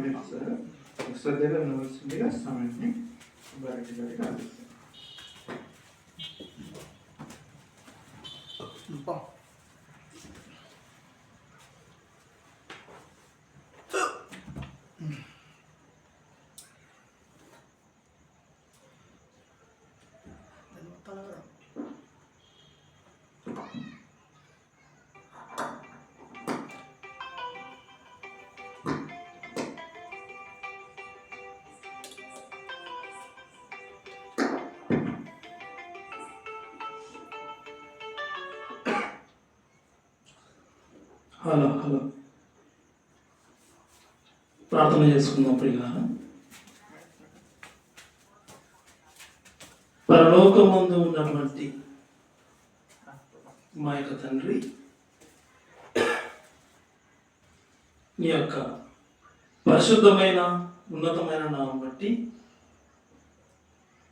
Minutes శ్రద్ధగా వినవలసిందిగా సమయాన్ని గారికి అందిస్తాను. హలో హలో ప్రార్థన చేసుకుందాం ప్రియులారా. పరలోకమందు ఉన్నటువంటి మా యొక్క తండ్రి, నీ యొక్క పరిశుద్ధమైన ఉన్నతమైన నామం బట్టి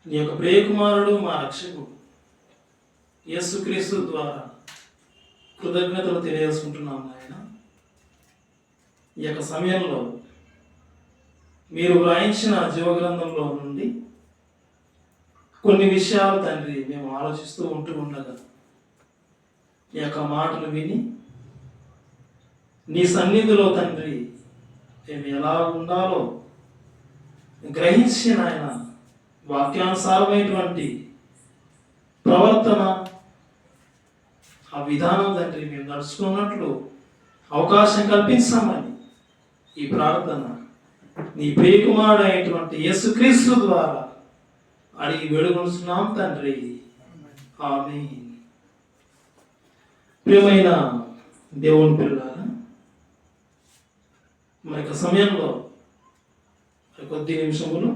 నీ యొక్క ప్రియకుమారుడు మా రక్షకుడు యేసుక్రీస్తు ద్వారా కృతజ్ఞతలు తెలియజేసుకుంటున్నాం ఆయన. ఈ యొక్క సమయంలో మీరు వ్రాయించిన జీవగ్రంథంలో నుండి కొన్ని విషయాలు తండ్రి మేము ఆలోచిస్తూ ఉండగా ఈ యొక్క మాటలు విని నీ సన్నిధిలో తండ్రి మేము ఎలా ఉండాలో గ్రహించిన ఆయన వాక్యానుసారమైనటువంటి ప్రవర్తన, ఆ విధానం తండ్రి మేము నడుచుకున్నట్లు అవకాశం కల్పించామని ఈ ప్రార్థన నీ ప్రియకుమారుడు అయినటువంటి యేసుక్రీస్తు ద్వారా అడిగి వేడుకొనుచున్నాం తండ్రి, ఆమేన్. ప్రియమైన దేవుని పిల్లలారా, మన యొక్క సమయంలో కొద్ది నిమిషములు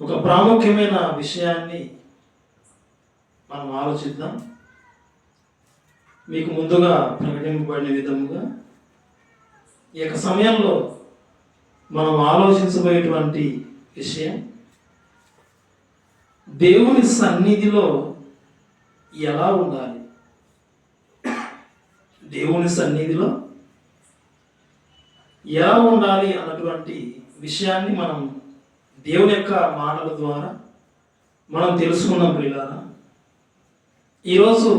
ఒక ప్రాముఖ్యమైన విషయాన్ని మనం ఆలోచిద్దాం. మీకు ముందుగా ప్రకటింపబడిన విధముగా ఈ యొక్క సమయంలో మనం ఆలోచించబోయేటువంటి విషయం దేవుని సన్నిధిలో ఎలా ఉండాలి. దేవుని సన్నిధిలో ఎలా ఉండాలి అన్నటువంటి విషయాన్ని మనం దేవుని యొక్క మాటల ద్వారా మనం తెలుసుకున్నాం ప్రియులారా. ఈరోజు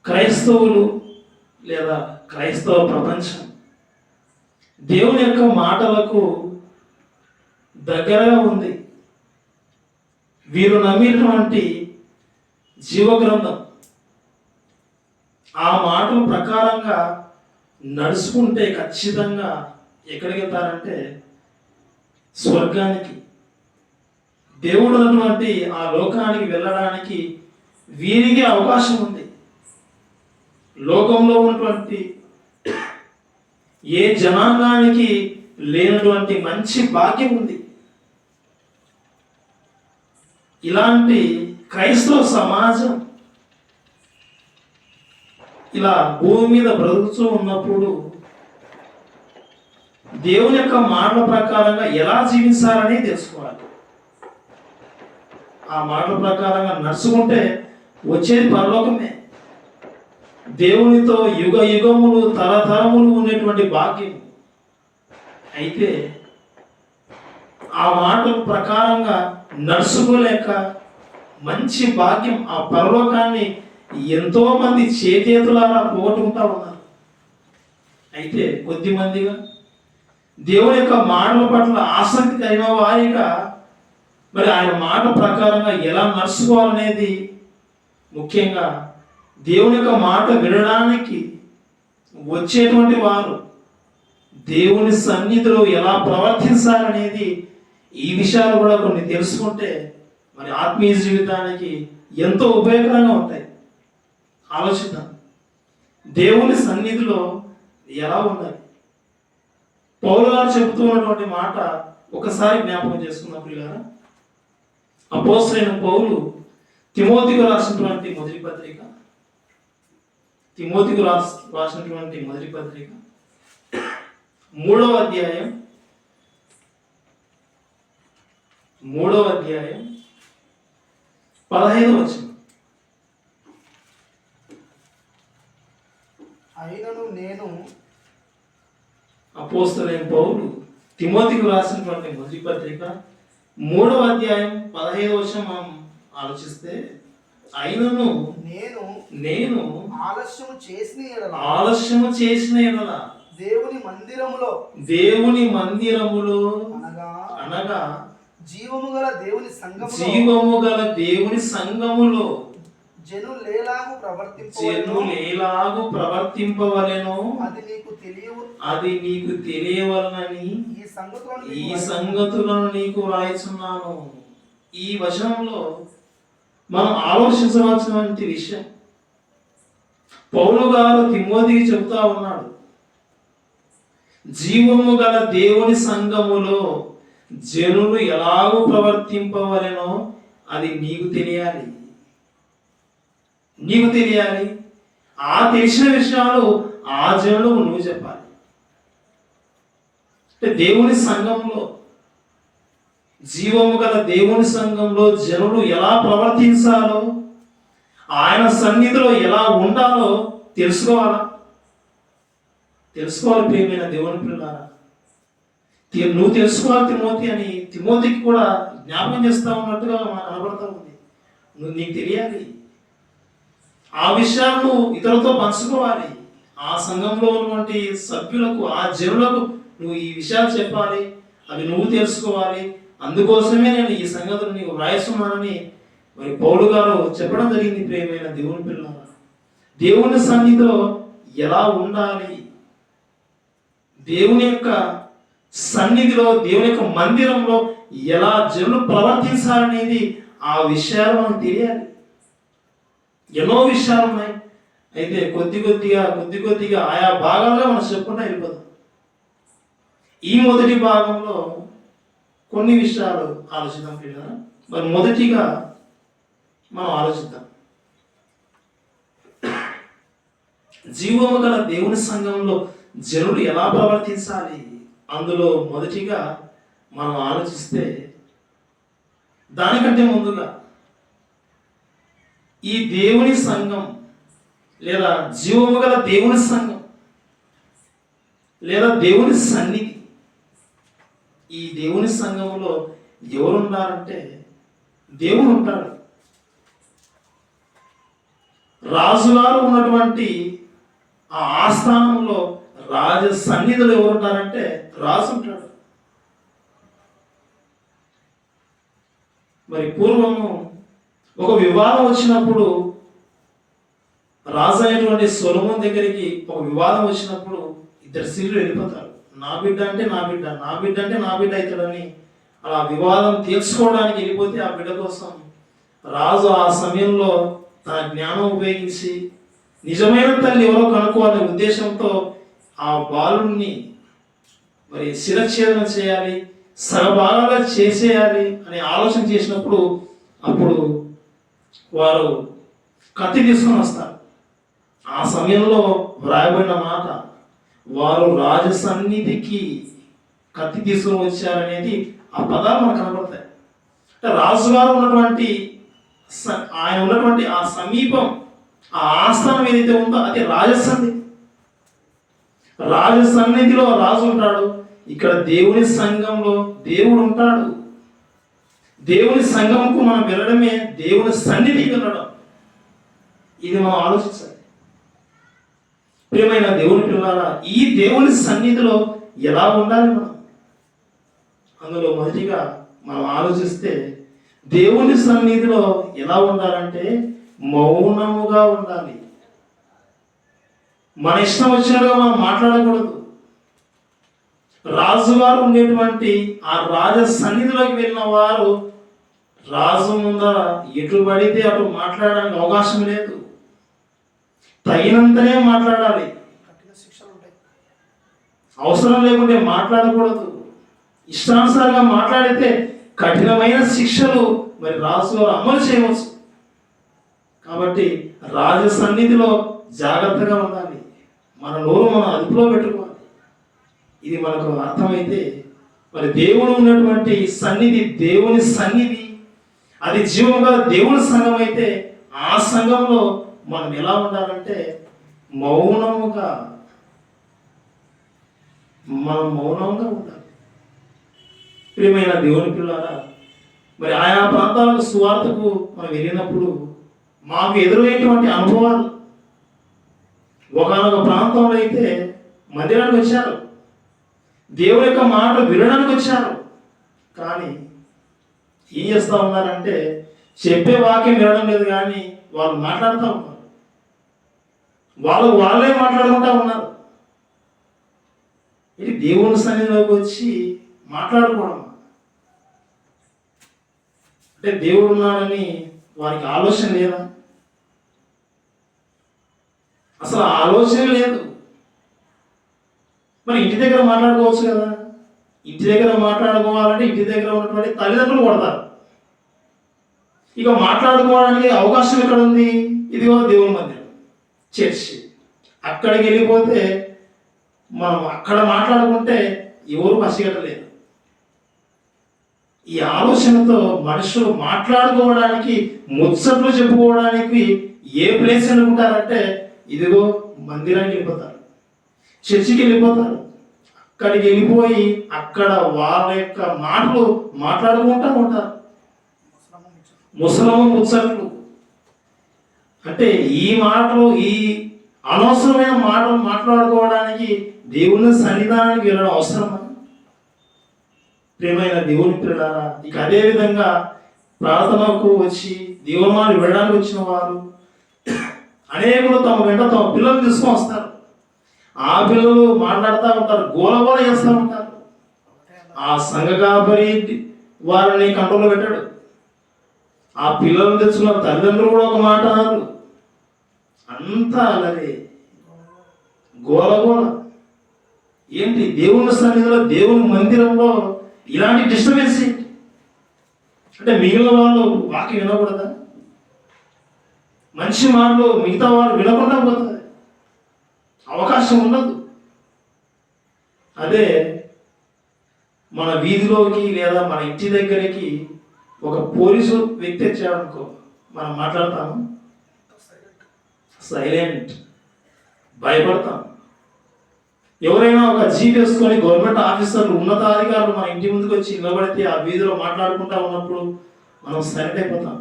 క్రైస్తవులు లేదా క్రైస్తవ ప్రపంచం దేవుని యొక్క మాటలకు దగ్గరగా ఉంది. వీరు నమ్మినటువంటి జీవగ్రంథం, ఆ మాటల ప్రకారంగా నడుచుకుంటే ఖచ్చితంగా ఎక్కడికి వెళ్తారంటే స్వర్గానికి, దేవుడు అన్నటువంటి ఆ లోకానికి వెళ్ళడానికి వీరికి అవకాశం ఉంది. లోకంలో ఉన్నటువంటి ఏ జనాంగానికి లేనటువంటి మంచి భాగ్యం ఉంది. ఇలాంటి క్రైస్తవ సమాజం ఇలా భూమి మీద బ్రతుకుతూ ఉన్నప్పుడు దేవుని యొక్క మాటల ప్రకారంగా ఎలా జీవించాలని తెలుసుకోవాలి. ఆ మాటల ప్రకారంగా నడుచుకుంటే వచ్చేది పరలోకమే, దేవునితో యుగ యుగములు తరతరములు ఉండేటువంటి భాగ్యం. అయితే ఆ మాటల ప్రకారంగా నడుచుకోలేక మంచి భాగ్యం, ఆ పరలోకాన్ని ఎంతో మంది చేతులారా పోగొట్టుకుంటా ఉన్నారు. అయితే కొద్ది మందిగా దేవుని యొక్క మాటల పట్ల ఆసక్తి కలిగిన వారిగా మరి ఆయన మాట ప్రకారంగా ఎలా నడుచుకోవాలనేది, ముఖ్యంగా దేవుని యొక్క మాట వినడానికి వచ్చేటువంటి వారు దేవుని సన్నిధిలో ఎలా ప్రవర్తించాలనేది, ఈ విషయాలు కూడా కొన్ని తెలుసుకుంటే మరి ఆత్మీయ జీవితానికి ఎంతో ఉపయోగకరంగా ఉంటాయి. ఆలోచిద్దాం, దేవుని సన్నిధిలో ఎలా ఉండాలి. పౌలు గారు చెబుతున్నటువంటి మాట ఒకసారి జ్ఞాపకం చేసుకుందాం ప్రియులారా. అపోస్తలుడైన పౌలు తిమోతికి రాసినటువంటి మొదటి పత్రిక, రాసినటువంటి మొదటి పత్రిక 3వ అధ్యాయం 15వ వచనం. అయినను నేను అపోస్తలుడైన పౌలు తిమోతికి రాసినటువంటి మొదటి పత్రిక 3వ అధ్యాయం 15వ వచనం మనం ఆలోచిస్తే, అయినను నేను ఆలస్యము చేసిన ఎడల దేవుని మందిరములో అనగా జీవము గల దేవుని సంఘములో జనులేలాగు ప్రవర్తింపవలెనో అది నీకు తెలియవలనని ఈ సంగతులను నీకు రాయిచున్నాను. ఈ వచనంలో మనం ఆలోచించవలసినటువంటి విషయం, పౌలు గారు తిమోతికి చెబుతా ఉన్నాడు, జీవము గల దేవుని సంఘములో జనులు ఎలాగూ ప్రవర్తింపవలెనో అది నీకు తెలియాలి. ఆ తెలిసిన విషయాలు ఆ జనులకు నువ్వు చెప్పాలి. అంటే దేవుని సంఘంలో, జీవము గల దేవుని సంఘంలో జనులు ఎలా ప్రవర్తించాలో, ఆయన సన్నిధిలో ఎలా ఉండాలో తెలుసుకోవాలి ప్రియమైన దేవుని పిల్లారా. నువ్వు తెలుసుకోవాలి తిమోతి అని తిమోతికి కూడా జ్ఞాపకం చేస్తా ఉన్నట్టుగా మనకు కనబడతా ఉంది. నీకు తెలియాలి, ఆ విషయాలను ఇతరులతో పంచుకోవాలి. ఆ సంఘంలో ఉన్నటువంటి సభ్యులకు, ఆ జనులకు నువ్వు ఈ విషయాలు చెప్పాలి, అవి నువ్వు తెలుసుకోవాలి. అందుకోసమే నేను ఈ సంగతులు నీకు వ్రాయిస్తున్నానని మరి పౌలు గారు చెప్పడం జరిగింది. ప్రియమైన దేవుని పిల్లల, దేవుని సన్నిధిలో ఎలా ఉండాలి, దేవుని యొక్క సన్నిధిలో, దేవుని యొక్క మందిరంలో ఎలా జనులు ప్రవర్తించాలనేది ఆ విషయాలు మనకు తెలియాలి. ఎన్నో విషయాలు ఉన్నాయి. అయితే కొద్ది కొద్దిగా ఆయా భాగాలుగా మనం చెప్పుకుంటూ వెళ్ళిపోతాం. ఈ మొదటి భాగంలో కొన్ని విషయాలు ఆలోచిద్దాం పిల్లలు. మరి మొదటిగా మనం ఆలోచిద్దాం, జీవము గల దేవుని సంఘంలో జనులు ఎలా ప్రవర్తించాలి. అందులో మొదటిగా మనం ఆలోచిస్తే, దానికంటే ముందుగా ఈ దేవుని సంఘం లేదా జీవము గల దేవుని సంఘం లేదా దేవుని సన్నిధి, ఈ దేవుని సంఘంలో ఎవరున్నారంటే దేవుడు ఉంటాడు. రాజుగారు ఉన్నటువంటి ఆ ఆస్థానంలో రాజ సన్నిధిలో ఎవరుంటారంటే రాజు ఉంటాడు. మరి పూర్వము ఒక వివాదం వచ్చినప్పుడు, రాజు అయినటువంటి సొలొమోను దగ్గరికి ఒక వివాదం వచ్చినప్పుడు ఇద్దరు స్త్రీలు వెళ్ళిపోతారు. నా బిడ్డ అంటే నా బిడ్డ, నా బిడ్డ అంటే నా బిడ్డ అవుతాడని అలా వివాదం తీర్చుకోవడానికి వెళ్ళిపోతే, ఆ బిడ్డ కోసం రాజు ఆ సమయంలో తన జ్ఞానం ఉపయోగించి నిజమైన తల్లి ఎవరో కనుక్కోవాలనే ఉద్దేశంతో ఆ బాలుని మరి శిరఛేదన చేయాలి, సగభాగాలుగా చేసేయాలి అనే ఆలోచన చేసినప్పుడు, అప్పుడు వారు కత్తి తీసుకొని వస్తారు. ఆ సమయంలో వ్రాయబడిన మాట, వారు రాజ సన్నిధికి కత్తి తీసుకొని వచ్చారనేది ఆ పదాలు మనకు కనబడతాయి. అంటే రాజుగారు ఉన్నటువంటి ఆయన ఉన్నటువంటి ఆ సమీపం, ఆ ఆస్థానం ఏదైతే ఉందో అది రాజసన్నిధి. రాజసన్నిధిలో రాజు ఉంటాడు. ఇక్కడ దేవుని సంఘంలో దేవుడు ఉంటాడు. దేవుని సంఘంకు మనం వెళ్ళడమే దేవుని సన్నిధికి వెళ్ళడం. ఇది మనం ఆలోచించాలి. ప్రియమైన దేవుని పిల్లలారా, ఈ దేవుని సన్నిధిలో ఎలా ఉండాలి మనం? అందులో మొదటిగా మనం ఆలోచిస్తే, దేవుని సన్నిధిలో ఎలా ఉండాలంటే మౌనముగా ఉండాలి. మన ఇష్టం వచ్చినట్టుగా మనం మాట్లాడకూడదు. రాజుగారు ఉండేటువంటి ఆ రాజ సన్నిధిలోకి వెళ్ళిన వారు రాజు ముందర ఎటు పడితే అటు మాట్లాడడానికి అవకాశం లేదు. తగినంతనే మాట్లాడాలి. అవసరం లేకుంటే మాట్లాడకూడదు. ఇష్టానుసారంగా మాట్లాడితే కఠినమైన శిక్షలు మరి రాజుగారు అమలు చేయవచ్చు. కాబట్టి రాజ సన్నిధిలో జాగ్రత్తగా ఉండాలి. మన నోరు మనం అదుపులో పెట్టుకోవాలి. ఇది మనకు అర్థమైతే, మరి దేవుడు ఉన్నటువంటి సన్నిధి దేవుని సన్నిధి, అది జీవంగా దేవుని సంఘం అయితే, ఆ సంఘంలో మనం ఎలా ఉండాలంటే మౌనముగా మనం మౌనంగా ఉండాలి. ప్రియమైన దేవుని పిల్లారా, మరి ఆయా ప్రాంతాలకు సువార్తకు మనం వెళ్ళినప్పుడు మాకు ఎదురైనటువంటి అనుభవాలు, ఒకనొక ప్రాంతంలో అయితే మందిరానికి వచ్చారు, దేవుని యొక్క మాటలు వినడానికి వచ్చారు, కానీ ఏం చేస్తూ ఉన్నారంటే చెప్పే వాక్యం వినడం లేదు, కానీ వాళ్ళు మాట్లాడుతూ ఉన్నారు, వాళ్ళే మాట్లాడుకుంటా ఉన్నారు. ఇది దేవుని సన్నిధిలోకి వచ్చి మాట్లాడుకోవడం అంటే దేవుడు ఉన్నాడని వారికి ఆలోచన లేదా? అసలు ఆలోచన లేదు. మరి ఇంటి దగ్గర మాట్లాడుకోవచ్చు కదా. ఇంటి దగ్గర మాట్లాడుకోవాలంటే ఇంటి దగ్గర ఉన్నటువంటి తల్లిదండ్రులు కొడతారు. ఇక మాట్లాడుకోవడానికి అవకాశం ఎక్కడ ఉంది? ఇదిగో దేవుని మందిరం, చర్చి. అక్కడికి వెళ్ళిపోతే మనం అక్కడ మాట్లాడుకుంటే ఎవరు పసిగట్టలేరు. ఈ ఆలోచనతో మనుషులు మాట్లాడుకోవడానికి, ముచ్చట్లు చెప్పుకోవడానికి ఏ ప్లేస్ అనుకుంటారంటే ఇదిగో మందిరానికి వెళ్ళిపోతారు, చర్చికి వెళ్ళిపోతారు. అక్కడికి వెళ్ళిపోయి అక్కడ వాళ్ళ యొక్క మాటలు మాట్లాడుకుంటూ ఉంటారు, ముసలము ముచ్చట్లు. అంటే ఈ మాటలు, ఈ అనవసరమైన మాటలు మాట్లాడుకోవడానికి దేవుని సన్నిధానానికి వెళ్ళడం అవసరమా? ప్రియమైన దేవుని పిల్లారా, ఇక అదే విధంగా ప్రార్థనకు వచ్చి దేవుని మాట వినడానికి వచ్చిన వారు అనేకులు తమ వెంట తమ పిల్లలు తీసుకొని వస్తారు. ఆ పిల్లలు మాట్లాడుతూ ఉంటారు, గోలగోల చేస్తూ ఉంటారు. ఆ సంఘ కాపరి వారిని కంట్రోల్లో పెట్టాడు. ఆ పిల్లలు తెచ్చుకున్న తల్లిదండ్రులు కూడా ఒక మాట అన్నారు. అంతా అలాగే గోలగోల. ఏంటి దేవుని సన్నిధిలో, దేవుని మందిరంలో ఇలాంటి డిస్టర్బెన్స్ ఏంటి? అంటే మిగిలిన వాళ్ళు వాక్యం వినకూడదా? మంచి మాటలు మిగతా వాళ్ళు వినకుండా పోతుంది, అవకాశం ఉండదు. అదే మన వీధిలోకి లేదా మన ఇంటి దగ్గరికి ఒక పోలీసు వ్యక్తి వచ్చాడనుకో, మనం మాట్లాడతాము, సైలెంట్, భయపడతాం. ఎవరైనా ఒక జీప్ వేసుకొని గవర్నమెంట్ ఆఫీసర్లు, ఉన్నతాధికారులు మన ఇంటి ముందుకు వచ్చి నిలబడితే ఆ వీధిలో మాట్లాడుకుంటా ఉన్నప్పుడు మనం సైలెంట్ అయిపోతాం.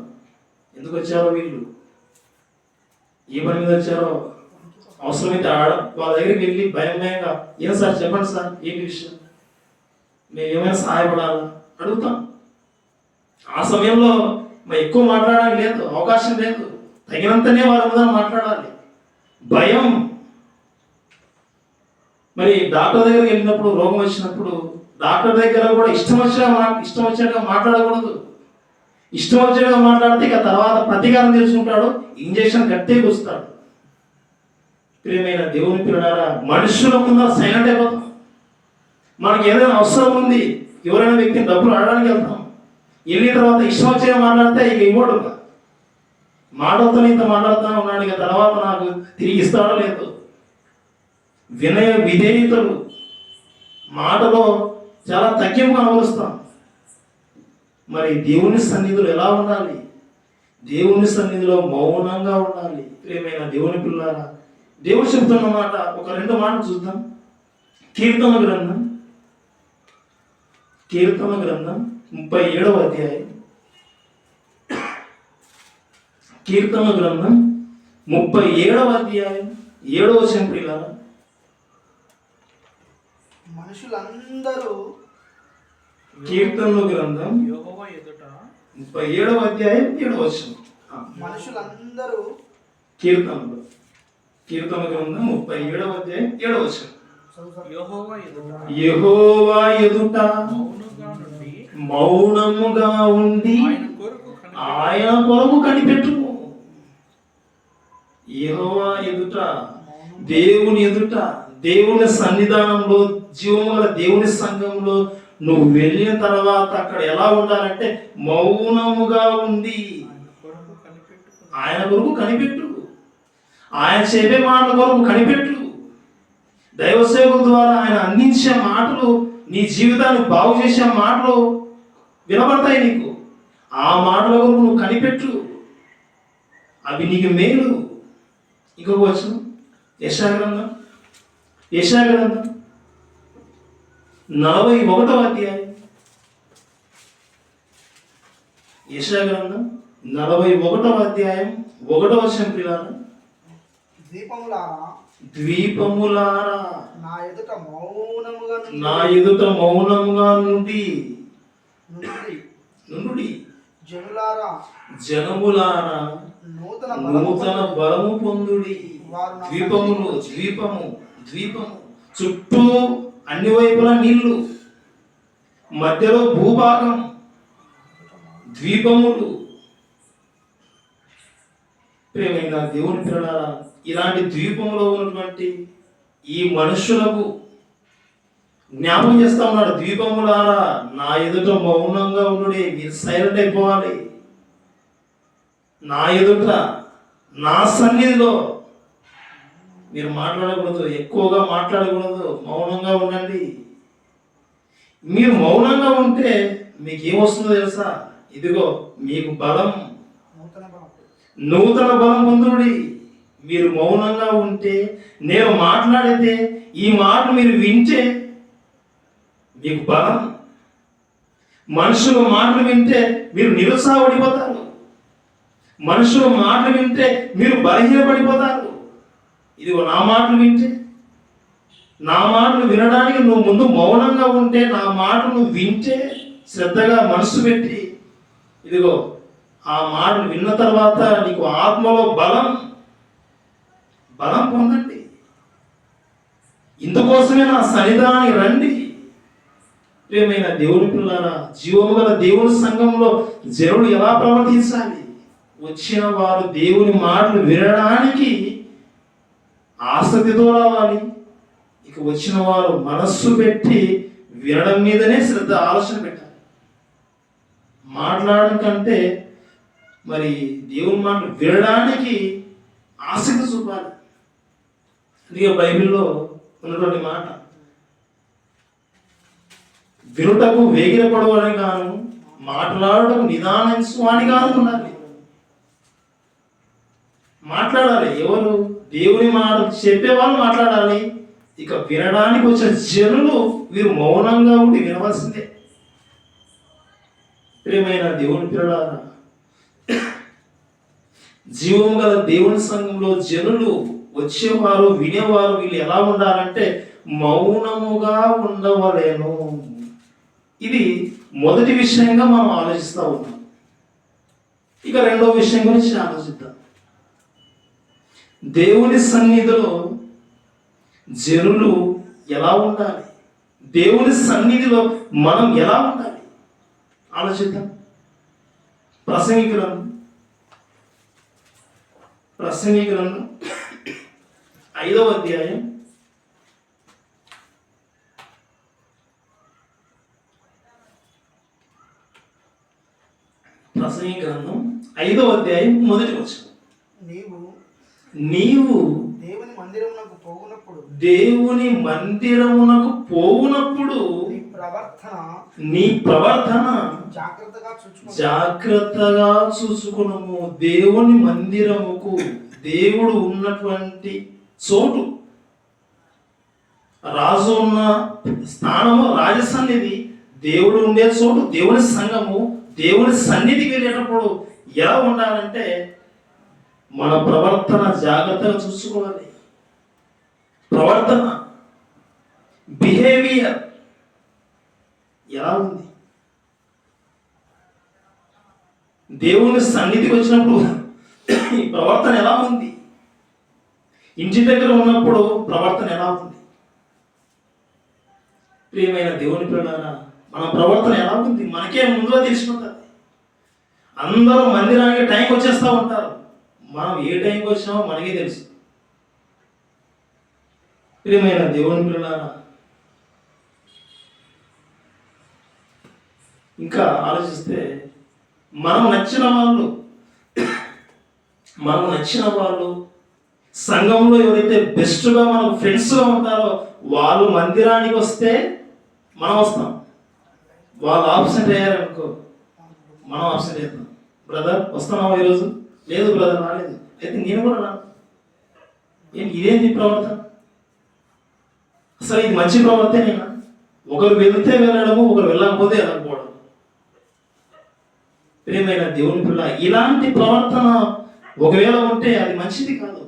ఎందుకు వచ్చారో వీళ్ళు, ఏ పని మీద వచ్చారో, అవసరమైతే వాళ్ళ దగ్గరికి వెళ్ళి భయంగా, ఏం సార్ చెప్పండి సార్, ఏంటి విషయం, మేము ఏమైనా సహాయపడాలా అడుగుతాం. ఆ సమయంలో మరి ఎక్కువ మాట్లాడడానికి లేదు, అవకాశం లేదు. తగినంతనే వాళ్ళ మీద మాట్లాడాలి. భయం. మరి డాక్టర్ దగ్గరికి వెళ్ళినప్పుడు, రోగం వచ్చినప్పుడు డాక్టర్ దగ్గర కూడా ఇష్టం వచ్చినట్టుగా మాట్లాడకూడదు. ఇష్టం వచ్చినట్టుగా మాట్లాడితే ఇక తర్వాత ప్రతీకారం తీసుకుంటాడు, ఇంజక్షన్ గట్టిగా వస్తాడు. ప్రియమైన దేవుని పిల్లలారా, మనుషుల ముందు సైలెంట్ అయిపోతాం. మనకి ఏదైనా అవసరం ఉంది, ఎవరైనా వ్యక్తిని డబ్బులు అడగడానికి వెళ్తాం, వెళ్ళిన తర్వాత ఇష్టం వచ్చేగా మాట్లాడితే ఇక ఇవ్వడు. మాటలతో ఇంత మాట్లాడుతూ ఉన్నాడు, ఇక తర్వాత నాకు తిరిగి ఇస్తాడో లేదు. వినయ విధేయతలు, మాటలో చాలా తగ్గింపు కనబరుస్తాం. మరి దేవుని సన్నిధిలో ఎలా ఉండాలి? దేవుని సన్నిధిలో మౌనంగా ఉండాలి. ప్రియమైన దేవుని పిల్లారా, దేవుడు చెప్తున్న మాట ఒక 2 మాటలు చూద్దాం. కీర్తన గ్రంథం 37వ అధ్యాయం. కీర్తన గ్రంథం 37వ అధ్యాయం 7వ వచనం. ప్రియులారా, మనుషులందరూ, కీర్తన గ్రంథం 37వ అధ్యాయం 7వ వచనం. మనుషులందరూ, కీర్తన గ్రంథం 37వ అధ్యాయం 7వ వచనం. యెహోవా ఎదుట మౌనముగా ఉండి ఆయన కొరకు కనిపెట్టుము. యెహోవా ఎదుట, దేవుని ఎదుట, దేవుని సన్నిధానంలో, జీవముల దేవుని సంఘంలో నువ్వు వెళ్ళిన తర్వాత అక్కడ ఎలా ఉండాలంటే మౌనముగా ఉంది. ఆయన కొరకు కనిపెట్టు, ఆయన చెప్పే మాటల కొరకు కనిపెట్టు. దైవ సేవకుల ద్వారా ఆయన అందించే మాటలు, నీ జీవితాన్ని బాగు చేసే మాటలు వినబడతాయి నీకు. ఆ మాటల కొరకు నువ్వు కనిపెట్టు, అవి నీకు మేలు. ఇంకొక వచనం, యెషయా గ్రంథం 41వ అధ్యాయం, యెషయా గ్రంథం 41వ అధ్యాయం 1వ వచనం పిల్లలు. ద్వీపములారా నా ఎదుట మౌనముగా నుండి జనములారా నూతన బలము పొందుడి. ద్వీపము చుట్టూ అన్ని వైపులా నీళ్లు, మధ్యలో భూభాగం, ద్వీపములు. ప్రియమైన దేవుని పిల్లలారా, ఇలాంటి ద్వీపంలో ఉన్నటువంటి ఈ మనుషులకు జ్ఞాపకం చేస్తా ఉన్నాడు. ద్వీపములారా నా ఎదుట మౌనంగా ఉండుడి. మీరు సైలెంట్ అయిపోవాలి. నా ఎదుట, నా సన్నిధిలో మీరు మాట్లాడకూడదు, ఎక్కువగా మాట్లాడకూడదు, మౌనంగా ఉండండి. మీరు మౌనంగా ఉంటే మీకు ఏమొస్తుందో తెలుసా? ఇదిగో మీకు బలం, నూతన బలం పొందుడి. మీరు మౌనంగా ఉంటే, నేను మాట్లాడితే, ఈ మాట మీరు వింటే మీకు బలం. మనుషుల మాటలు వింటే మీరు నిరుత్సాహపడిపోతారు. మనుషుల మాటలు వింటే మీరు బలహీనపడిపోతారు. ఇదిగో నా మాటలు వింటే, నా మాటలు వినడానికి నువ్వు ముందు మౌనంగా ఉంటే, నా మాటలు నువ్వు వింటే, శ్రద్ధగా మనసు పెట్టి, ఇదిగో ఆ మాటలు విన్న తర్వాత నీకు ఆత్మలో బలం పొందండి. ఇందుకోసమే నా సన్నిధానానికి రండి. ప్రియమైన దేవుని పిల్లలారా, జీవము గల దేవుని సంఘంలో జనులు ఎలా ప్రవర్తించాలి? వచ్చిన వారు దేవుని మాటలు వినడానికి ఆసక్తితో రావాలి. ఇక వచ్చిన వారు మనస్సు పెట్టి వినడం మీదనే శ్రద్ధ, ఆలోచన పెట్టాలి. మాట్లాడడం కంటే మరి దేవుని మాటలు వినడానికి ఆసక్తి చూపాలి. అందుకే బైబిల్లో ఉన్నటువంటి మాట, వినుటకు వేగిరపడవని గాను మాట్లాడటకు నిదానించు అని గాను ఉండాలి. మాట్లాడాలి. ఎవరు? దేవుని మాట చెప్పేవాళ్ళు మాట్లాడాలి. ఇక వినడానికి వచ్చిన జనులు వీరు మౌనంగా ఉండి వినవలసిందే. ప్రియమైన దేవుని పిల్లలారా, జీవం గల దేవుని సంఘంలో జనులు వచ్చేవారు, వినేవారు, వీళ్ళు ఎలా ఉండాలంటే మౌనముగా ఉండవలేను. ఇది మొదటి విషయంగా మనం ఆలోచిస్తూ ఉన్నాం. ఇక రెండో విషయం గురించి ఆలోచిద్దాం. దేవుని సన్నిధిలో జనులు ఎలా ఉండాలి? దేవుని సన్నిధిలో మనం ఎలా ఉండాలి? ఆలోచిద్దాం. ప్రసంగి గ్రంథం 5వ అధ్యాయం 5వ అధ్యాయం 1వ వచనం. నీవు దేవుని మందిరమునకు పోవునప్పుడు నీ ప్రవర్తన జాగ్రత్తగా చూసుకునము. దేవుని మందిరముకు, దేవుడు ఉన్నటువంటి చోటు, రాజు ఉన్న స్థానము, రాజసన్నిధి, దేవుడు ఉండే చోటు, దేవుని సంఘము, దేవుని సన్నిధికి వెళ్ళేటప్పుడు ఎలా ఉండాలంటే మన ప్రవర్తన జాగ్రత్తగా చూసుకోవాలి. ప్రవర్తన, బిహేవియర్ ఎలా ఉంది? దేవుని సన్నిధికి వచ్చినప్పుడు ఈ ప్రవర్తన ఎలా ఉంది? ఇంటి దగ్గర ఉన్నప్పుడు ప్రవర్తన ఎలా ఉంది? ప్రియమైన దేవుని పిల్లలారా, మన ప్రవర్తన ఎలా ఉంది మనకే ముందుగా తెలిసిపోతుంది. అందరూ మందిరానికి టైంకి వచ్చేస్తూ ఉంటారు. మనం ఏ టైంకి వచ్చామో మనకే తెలుసు. ప్రియమైన దేవుని పిల్లలారా, ఇంకా ఆలోచిస్తే మనం నచ్చిన వాళ్ళు సంఘంలో ఎవరైతే బెస్ట్గా మనకు ఫ్రెండ్స్గా ఉంటారో వాళ్ళు మందిరానికి వస్తే మనం వస్తాం. వాళ్ళు ఆబ్సెంట్ అయ్యారనుకో మనం ఆబ్సెంట్ అవుతాం. బ్రదర్ వస్తున్నావా ఈరోజు? లేదు బ్రదర్ రాలేదు. అయితే నేను కూడా రాను. ఇదేంటి ప్రవర్తన? అసలు ఇది మంచి ప్రవర్తనేనా? ఒకరు వెళ్తే వెళ్ళడము, ఒకరు వెళ్ళకపోతే వెళ్ళకపోవడం. ప్రియమైన దేవుని పిల్ల, ఇలాంటి ప్రవర్తన ఒకవేళ ఉంటే అది మంచిది కాదు.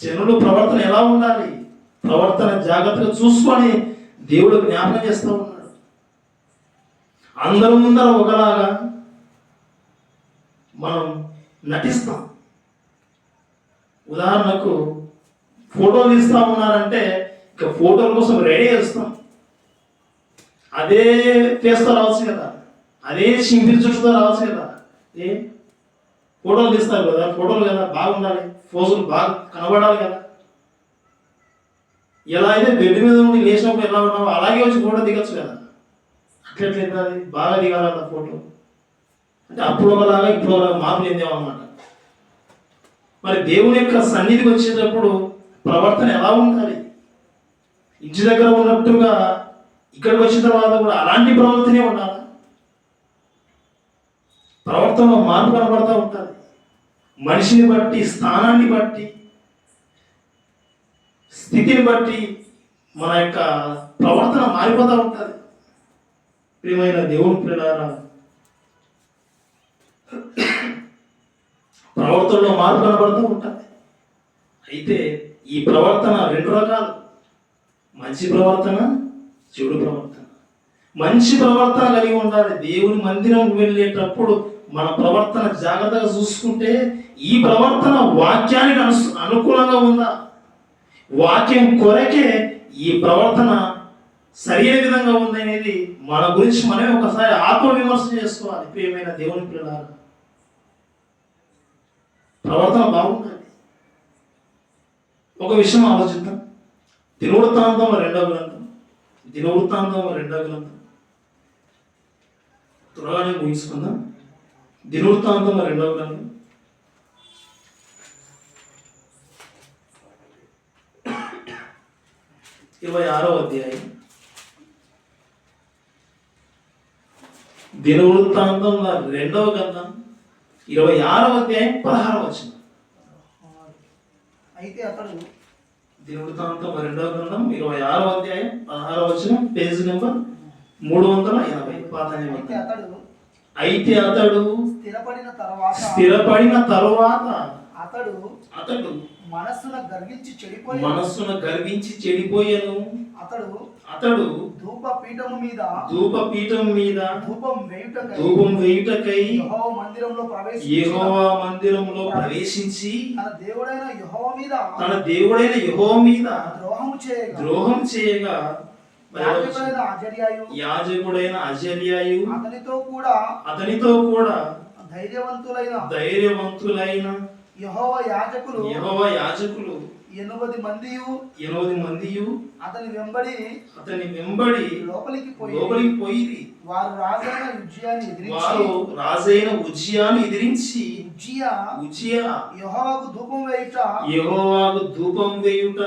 జనులు ప్రవర్తన ఎలా ఉండాలి, ప్రవర్తన జాగ్రత్తగా చూసుకొని దేవుడు జ్ఞాపకం చేస్తూ ఉన్నాడు. అందరి ముందర ఒకలాగా మనం నటిస్తాం. ఉదాహరణకు ఫోటోలు తీస్తా ఉన్నారంటే ఇక ఫోటోల కోసం రెడీ చేస్తాం. అదే ఫేస్తో రావచ్చు కదా, అదే సింపిల్ చుట్టుతో రావచ్చు కదా. ఏ ఫోటోలు తీస్తారు కదా, ఫోటోలు కదా బాగుండాలి, ఫోజులు బాగా కనబడాలి కదా. ఎలా అయితే బెడ్ మీద ఉండి లేచినప్పుడు ఎలా ఉన్నావో అలాగే వచ్చి ఫోటో దిగచ్చు కదా. అట్లెట్లేదు, అది బాగా దిగాలన్న ఫోటో అంటే అప్పుడు ఒకలాగా ఇప్పుడు ఒకలాగా మార్పు చెందేమన్నమాట. మరి దేవుని యొక్క సన్నిధికి వచ్చేటప్పుడు ప్రవర్తన ఎలా ఉండాలి? ఇంటి దగ్గర ఉన్నట్టుగా ఇక్కడికి వచ్చిన తర్వాత కూడా అలాంటి ప్రవర్తనే ఉండాలి. ప్రవర్తనలో మార్పు కనబడుతూ ఉంటుంది. మనిషిని బట్టి, స్థానాన్ని బట్టి, స్థితిని బట్టి మన యొక్క ప్రవర్తన మారిపోతూ ఉంటుంది. ప్రియమైన దేవుని పిల్లారా, ప్రవర్తనలో మార్పు కనబడుతూ ఉంటుంది. అయితే ఈ ప్రవర్తన రెండు రకాలు, మంచి ప్రవర్తన, చెడు ప్రవర్తన. మంచి ప్రవర్తన కలిగి ఉండాలి. దేవుని మందిరం వెళ్ళేటప్పుడు మన ప్రవర్తన జాగ్రత్తగా చూసుకుంటే ఈ ప్రవర్తన వాక్యానికి అనుకూలంగా ఉందా, వాక్యం కొరకే ఈ ప్రవర్తన సరైన విధంగా ఉందనేది మన గురించి మనమే ఒకసారి ఆత్మవిమర్శ చేసుకోవాలి. ప్రియమైన దేవుని పిల్లలారా, ప్రవర్తన బాగుండాలి. ఒక విషయం ఆలోచిద్దాం. దినవృత్తాంతం 2వ గ్రంథం, దినవృత్తాంతం 2వ గ్రంథం త్వరగానే ముగించుకుందాం. దినవృత్తాంతం 2వ గ్రంథం 26వ అధ్యాయం. దినవృత్తాంతం 2వ గ్రంథం 26వ అధ్యాయం 16వ వచనం. అయితే అతడు దినవృత్తాంతం 2వ గ్రంథం 26వ అధ్యాయం 16వ వచనం, పేజ్ నెంబర్ 380 పాత నిబంధన. అయితే అతడు స్థిరపడిన తరువాత అతడు మనస్సున గర్వించి చెడిపోయాను. అతడు ధూపపీఠం మీద ధూపం వేయుటకై యెహోవా మందిరంలో ప్రవేశించి తన దేవుడైన యెహోవా మీద ద్రోహం చేయగా యాజకుడైన అజర్యాయు అతనితో కూడా ధైర్యవంతులైన యెహోవా యాజకులు 8 మందియు అతని వెంబడి లోపలికి పోయి వారు రాజైన ఉజ్జియాను ఎదిరించి ఉజ్జియా యెహోవాకు ధూపం వేయుట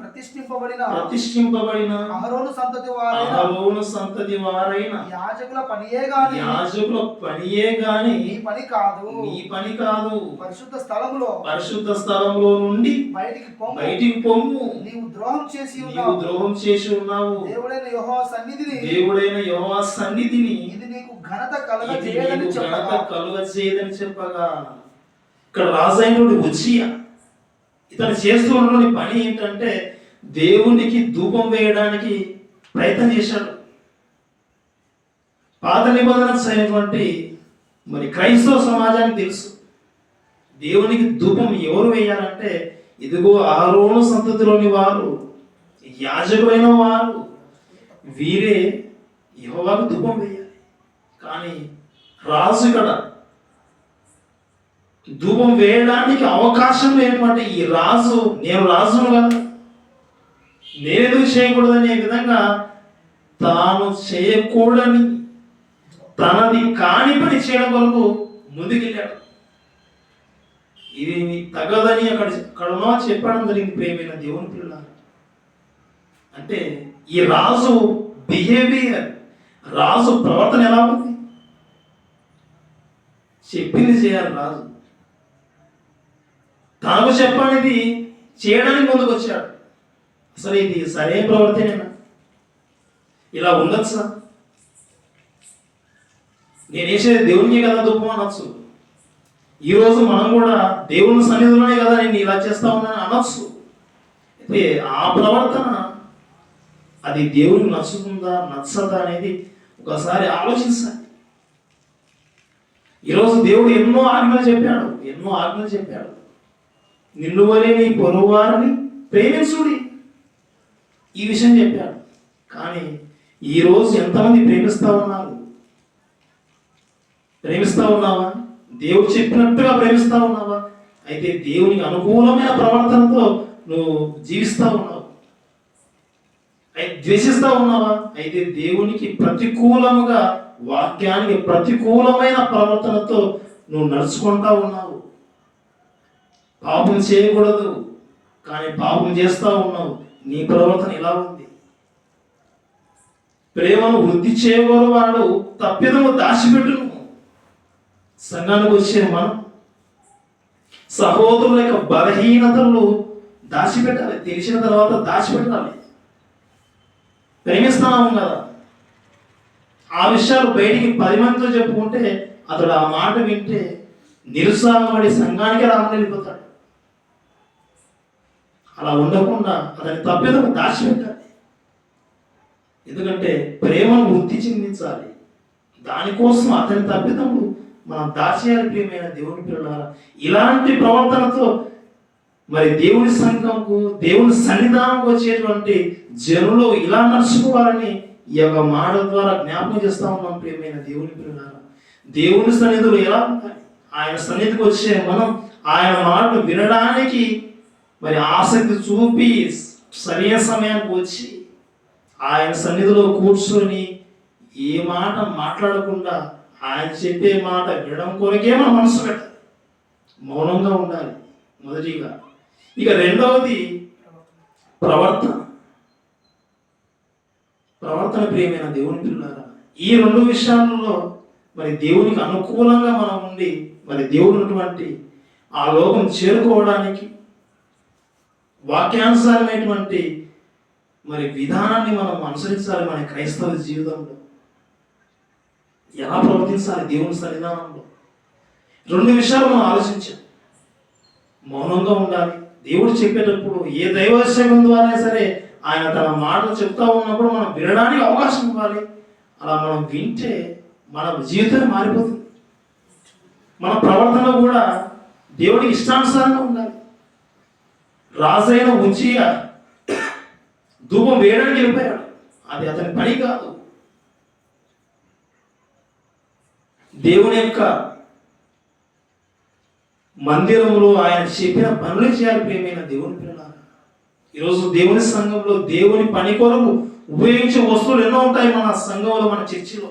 ప్రతిష్ఠింపబడిన అహరోను సంతతి వారైన యాజకుల పనియే గాని నీ పని కాదు. పరిశుద్ధ స్థలములో నుండి బయటికి పొమ్ము. నీవు ద్రోహం చేసి ఉన్నావు. దేవుడైన యెహోవా సన్నిధిని ఇది నీకు ఘనత కలుగజేయదని చెప్పగా, ఇక్కడ రాజైనడు ఉజ్జియా ఇతను చేస్తున్న పని ఏంటంటే దేవునికి ధూపం వేయడానికి ప్రయత్నం చేశాడు. పాత నిబంధన అయినటువంటి మరి క్రైస్తవ సమాజానికి తెలుసు దేవునికి ధూపం ఎవరు వేయాలంటే, ఇదిగో అహరోను సంతతిలోని వారు, యాజకులైన వారు, వీరే యెహోవాకు ధూపం వేయాలి. కానీ రాజు ఇక్కడ ధూపం వేయడానికి అవకాశం లేనటువంటి ఈ రాజు, నేను రాజును కదా, నేనెందుకు చేయకూడదనే విధంగా తాను చేయకూడని, తనది కాని పని చేయడం వరకు ముందుకెళ్ళాడు. ఇది తగదని అక్కడ చెప్పడం జరిగింది. ప్రేమైన దేవుని పిల్లలు అంటే ఈ రాజు బిహేవియర్, రాజు ప్రవర్తన ఎలా ఉంది? చెప్పింది చేయాలి రాజు. తనకు చెప్పనిది చేయడానికి ముందుకు వచ్చాడు. అసలు ఇది సరైన ప్రవర్తనేనా? ఇలా ఉండొచ్చా? నేను వేసేది దేవునికి కదా ధూపం అనొచ్చు. ఈరోజు మనం కూడా దేవుని సన్నిధిలోనే కదా నేను ఇలా చేస్తా ఉన్నాను అనొచ్చు. అయితే ఆ ప్రవర్తన అది దేవునికి నచ్చుతుందా నచ్చదా అనేది ఒకసారి ఆలోచించాలి. ఈరోజు దేవుడు ఎన్నో ఆజ్ఞలు చెప్పాడు. నిన్ను వలె నీ పొరుగువారిని ప్రేమించుడి, ఈ విషయం చెప్పాడు. కానీ ఈరోజు ఎంతమంది ప్రేమిస్తా ఉన్నావా? దేవుడు చెప్పినట్టుగా ప్రేమిస్తా ఉన్నావా? అయితే దేవునికి అనుకూలమైన ప్రవర్తనతో నువ్వు జీవిస్తా ఉన్నావు. అయితే ద్వేషిస్తా ఉన్నావా? అయితే దేవునికి ప్రతికూలముగా, వాక్యానికి ప్రతికూలమైన ప్రవర్తనతో నువ్వు నడుచుకుంటా ఉన్నావు. పాపం చేయకూడదు కానీ పాపం చేస్తా ఉన్నావు. నీ ప్రవర్తన ఇలా ఉంది. ప్రేమను వృద్ధి చేయగల వాడు తప్పిదము దాచిపెట్టును. సంఘానికి వచ్చే మనం సహోదరుల యొక్క బలహీనతలు దాచిపెట్టాలి. తెలిసిన తర్వాత దాచిపెట్టాలి. ప్రేమిస్తున్నాము కదా, ఆ విషయాలు బయటికి 10 మందితో చెప్పుకుంటే అతడు ఆ మాట వింటే నిరుత్సాహపడి సంఘానికి రామని వెళ్ళిపోతాడు. అలా ఉండకుండా అతని తప్పిదము దాచిపెట్టాలి. ఎందుకంటే ప్రేమను వృద్ధి చెందించాలి. దానికోసం అతని తప్పిదములు మనం దాచేయాలి. ప్రియమైన దేవుని పిల్లలారా, ఇలాంటి ప్రవర్తనతో మరి దేవుని సంఘంకు, దేవుని సన్నిధానంకు వచ్చేటువంటి జనులు ఇలా నడుచుకోవాలని ఈ యొక్క మాట ద్వారా జ్ఞాపకం చేస్తా ఉన్నాం. ప్రియమైన దేవుని పిల్లలారా, దేవుని సన్నిధులు ఎలా ఉంటాయి? ఆయన సన్నిధికి వచ్చే మనం ఆయన మాటలు వినడానికి మరి ఆసక్తి చూపి సరైన సమయానికి వచ్చి ఆయన సన్నిధిలో కూర్చొని ఏ మాట మాట్లాడకుండా ఆయన చెప్పే మాట వినడం కొరకే మన మనసు పెట్టాలి. మౌనంగా ఉండాలి మొదటిగా. ఇక రెండవది ప్రవర్తన ప్రియమైన దేవుని పిల్లలారా, ఈ 2 విషయాలలో మరి దేవునికి అనుకూలంగా మనం ఉండి మరి దేవుడు ఉన్నటువంటి ఆ లోకం చేరుకోవడానికి వాక్యానుసారమైనటువంటి మరి విధానాన్ని మనం అనుసరించాలి. మన క్రైస్తవ జీవితంలో ఎలా ప్రవర్తించాలి దేవుని సన్నిధానంలో 2 విషయాలు మనం ఆలోచించాం. మౌనంగా ఉండాలి. దేవుడు చెప్పేటప్పుడు ఏ దైవశక్యం ద్వారా సరే ఆయన తన మాటలు చెప్తా ఉన్నప్పుడు మనం వినడానికి అవకాశం ఇవ్వాలి. అలా మనం వింటే మన జీవితం మారిపోతుంది. మన ప్రవర్తన కూడా దేవుడికి ఇష్టానుసారంగా ఉండాలి. రాజైన ఉజ్జియా ధూపం వేయడానికి వెళ్ళిపోయాడు. అది అతని పని కాదు. దేవుని యొక్క మందిరంలో ఆయన చెప్పిన పనులు చేయాలి. ప్రియమైన దేవుని పిల్లలారా, ఈరోజు దేవుని సంఘంలో దేవుని పని కొరకు ఉపయోగించే వస్తువులు ఎన్నో ఉంటాయి. మన సంఘంలో, మన చర్చిలో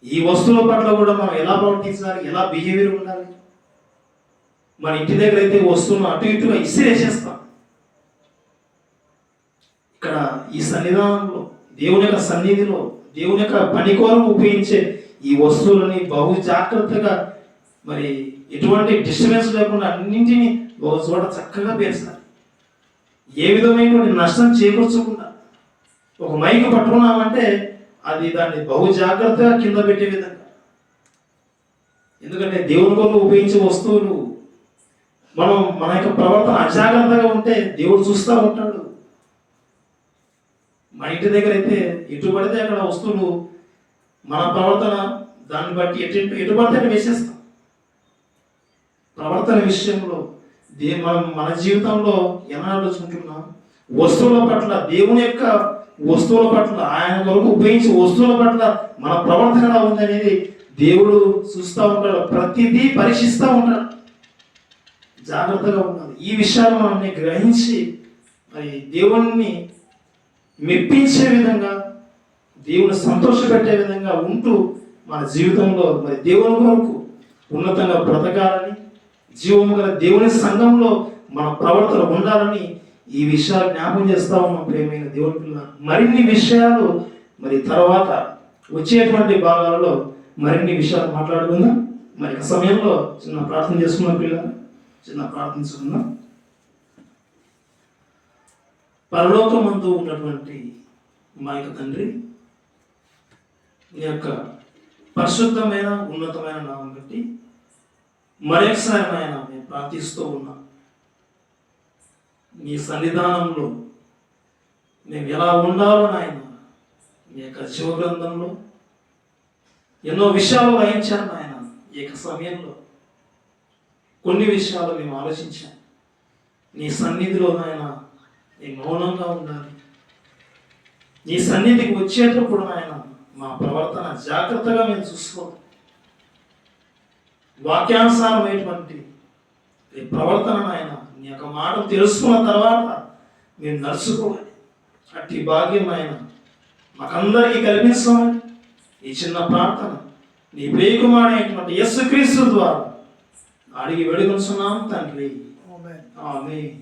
ఈ వస్తువుల పట్ల కూడా మనం ఎలా ప్రవర్తించాలి, ఎలా బిహేవియర్ ఉండాలి. మన ఇంటి దగ్గర అయితే వస్తువులను అటు ఇటుగా ఇసిరేసేస్తాం. ఇక్కడ ఈ సన్నిధానంలో, దేవుని యొక్క సన్నిధిలో, దేవుని యొక్క పని కొరకు ఉపయోగించే ఈ వస్తువులని బహు జాగ్రత్తగా మరి ఎటువంటి డిస్టర్బెన్స్ లేకుండా అన్నింటినీ ఒక చోట చక్కగా పేర్చాలి. ఏ విధమైనటువంటి నష్టం చేకూర్చకుండా. ఒక మైక్ పట్టుకున్నామంటే అది దాన్ని బహు జాగ్రత్తగా కింద పెట్టే విధంగా. ఎందుకంటే దేవుని కొరకు ఉపయోగించే వస్తువులు మనం మన యొక్క ప్రవర్తన అజాగ్రత్తగా ఉంటే దేవుడు చూస్తూ ఉంటాడు. మన ఇంటి దగ్గర అయితే ఎటు పడితే అక్కడ వస్తువులు మన ప్రవర్తన దాన్ని బట్టి ఎటు పడితే అక్కడ వేసేస్తాం. ప్రవర్తన విషయంలో మన జీవితంలో ఎలా ఆలోచించుకుంటున్నాం? వస్తువుల పట్ల, దేవుని యొక్క వస్తువుల పట్ల, ఆయన కొరకు ఉపయోగించే వస్తువుల పట్ల మన ప్రవర్తన ఎలా ఉందనేది దేవుడు చూస్తూ ఉంటాడు. ప్రతిదీ పరీక్షిస్తూ ఉంటాడు. జాగ్రత్తగా ఉండాలి. ఈ విషయాలు మనం గ్రహించి మరి దేవుణ్ణి మెప్పించే విధంగా, దేవుని సంతోషపెట్టే విధంగా ఉంటూ మన జీవితంలో మరి దేవుని కొరకు ఉన్నతంగా బ్రతకాలని, జీవము గల దేవుని సంఘంలో మన ప్రవర్తన ఉండాలని ఈ విషయాలు జ్ఞాపకం చేస్తా ఉన్నాం. ప్రియమైన దేవుని పిల్లలు, మరిన్ని విషయాలు మరి తర్వాత వచ్చేటువంటి భాగాలలో మరిన్ని విషయాలు మాట్లాడుకుందాం. మరి సమయంలో చిన్న ప్రార్థన చేసుకున్నాం. పిల్లలు చిన్న ప్రార్థించుకుందాం. పరలోకమందు ఉన్నటువంటి మా యొక్క తండ్రి, నీ యొక్క పరిశుద్ధమైన ఉన్నతమైన నామం బట్టి మరొకసారి నాయన మేము ప్రార్థిస్తూ ఉన్నాం. నీ సన్నిధానంలో మేము ఎలా ఉండాలో నాయన మీ యొక్క జీవ గ్రంథంలో ఎన్నో విషయాలు వహించాను నాయన. ఈ యొక్క సమయంలో కొన్ని విషయాలు మేము ఆలోచించాం. నీ సన్నిధిలో నాయన మేము మౌనంగా ఉండాలి. నీ సన్నిధికి వచ్చేటప్పుడు నాయన మా ప్రవర్తన జాగ్రత్తగా మేము చూసుకోవాలి. వాక్యానుసారమైనటువంటి ఈ ప్రవర్తన నాయన నీ యొక్క మాట తెలుసుకున్న తర్వాత మేము నడుచుకోవాలి. అట్టి భాగ్యం నాయన మాకందరికీ కల్పించమని ఈ చిన్న ప్రార్థన నీ ప్రియకుమారైనటువంటి యేసుక్రీస్తు ద్వారా అడిగి వేడుకొనుచున్నాం తండ్రి. ఆమేన్. ఆమేన్.